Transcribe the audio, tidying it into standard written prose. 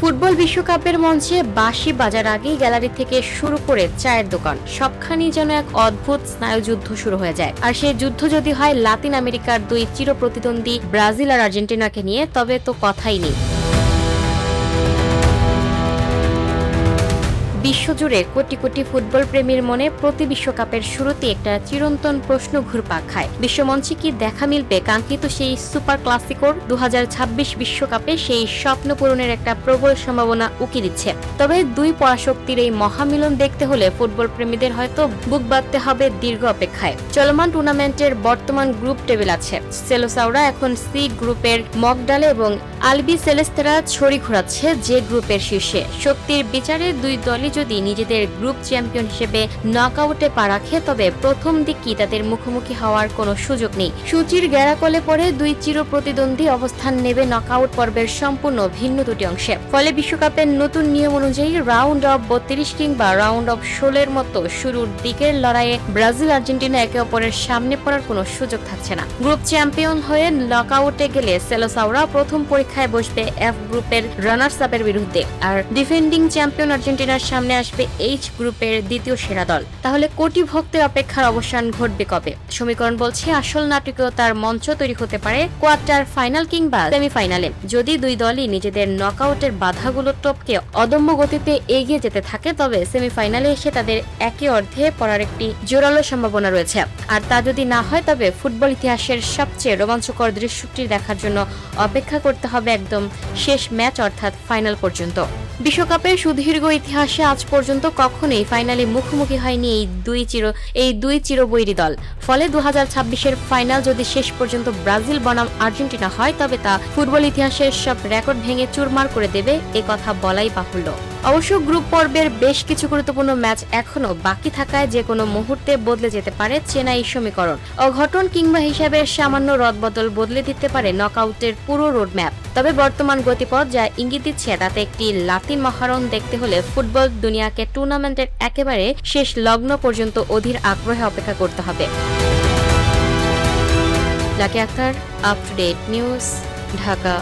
Football বিশ্বকাপের মঞ্চে বাঁশি বাজার আগেই গ্যালারি থেকে শুরু করে চায়ের দোকান সবখানেই যেন এক অদ্ভুত স্নায়ুযুদ্ধ শুরু হয়ে যায়। আর সেই যুদ্ধ যদি হয় লাতিন আমেরিকার দুই চিরপ্রতিদ্বন্দ্বী ব্রাজিল আর আর্জেন্টিনাকে নিয়ে, তবে তো কথাই নেই। বিশ্বজুড়ে কোটি কোটি ফুটবল প্রেমীর মনে প্রতি বিশ্বকাপের শুরুতে একটা চিরন্তন প্রশ্ন ঘুরপাক খায়, বিশ্বমঞ্চে কি দেখা মিলবে কাঙ্ক্ষিত সেই সুপার ক্লাসিকোর? 2026 বিশ্বকাপে সেই স্বপ্ন পূরণের একটা প্রবল সম্ভাবনা উকি দিচ্ছে। তবে দুই পরাশক্তির এই মহামিলন দেখতে হলে ফুটবল প্রেমীদের হয়তো বুক বাঁধতে হবে দীর্ঘ অপেক্ষায়। চলমান টুর্নামেন্টের বর্তমান গ্রুপ টেবিল আছে। সেলোসাওরা এখন সি গ্রুপের মগডালে এবং আলবি সেলেস্তেরা ছড়ি ঘোরাচ্ছে যে গ্রুপের শীর্ষে। শক্তির বিচারে দুই দলই যদি নিজেদের গ্রুপ চ্যাম্পিয়ন হিসেবে নকআউটে পা রাখে, তবে প্রথম দিকই তাদের মুখোমুখি হওয়ার কোনো সুযোগ নেই। সূচির গ্যারাকলে পরে দুই চিরপ্রতিদ্বন্দ্বী অবস্থান নেবে নকআউট পর্বের সম্পূর্ণ ভিন্ন দুটি অংশে। ফলে বিশ্বকাপের নতুন নিয়ম অনুযায়ী রাউন্ড অফ 32 কিংবা রাউন্ড অফ 16 মতো শুরুর দিকের লড়াইয়ে ব্রাজিল আর্জেন্টিনা একে অপরের সামনে পড়ার কোনো সুযোগ থাকছে না। গ্রুপ চ্যাম্পিয়ন হয়ে নকআউটে গেলে সেলোসাওরা প্রথম পরীক্ষায় বসবে এফ গ্রুপের রানার্স আপের বিরুদ্ধে, আর ডিফেন্ডিং চ্যাম্পিয়ন আর্জেন্টিনার সামনে আসবে এইচ গ্রুপের দ্বিতীয় সেরা দল। তাহলে কোটি ভক্তের অপেক্ষার অবসান ঘটবে কবে? সমীকরণ বলছে আসল নাটকীয়তার মঞ্চ তৈরি হতে পারে কোয়ার্টার ফাইনাল কিংবা সেমিফাইনালে, যদি দুই দলই নিজেদের নকআউটের বাধাগুলো টপকে অদম্য গতিতে এগিয়ে যেতে থাকে। তবে সেমিফাইনালে এসে তাদের একে অর্ধে পড়ার একটি জোরালো সম্ভাবনা রয়েছে। আর তা যদি না হয়, তবে ফুটবল ইতিহাসের সবচেয়ে রোমাঞ্চকর দৃশ্যটি দেখার জন্য অপেক্ষা করতে হবে একদম শেষ ম্যাচ অর্থাৎ ফাইনাল পর্যন্ত। বিশ্বকাপের সুদীর্ঘ ইতিহাসে আজ পর্যন্ত কখনোই ফাইনালে মুখোমুখি হয়নি এই দুই চিরবৈরী দল। ফলে 2026-এর ফাইনাল যদি শেষ পর্যন্ত ব্রাজিল বনাম আর্জেন্টিনা হয়, তবে তা ফুটবল ইতিহাসের সব রেকর্ড ভেঙে চুরমার করে দেবে, এ কথা বলাই বাহুল্য। অবশ্য গ্রুপ পর্বের বেশ কিছু গুরুত্বপূর্ণ ম্যাচ এখনো বাকি থাকায় যে কোনো মুহূর্তে বদলে যেতে পারে চেনাই সমীকরণ। অঘটন কিংবা হিসাবের সামান্য রদবদল বদলে দিতে পারে নকআউটের পুরো রোডম্যাপ। তবে বর্তমান গতিপথ যা ইঙ্গিত দিচ্ছে, তাতে একটি লাতিন মহারণ দেখতে হলে ফুটবল দুনিয়াকে টুর্নামেন্টের একেবারে শেষ লগ্ন পর্যন্ত অধীর আগ্রহে অপেক্ষা করতে হবে। Lucky Akter, up to date news, Dhaka.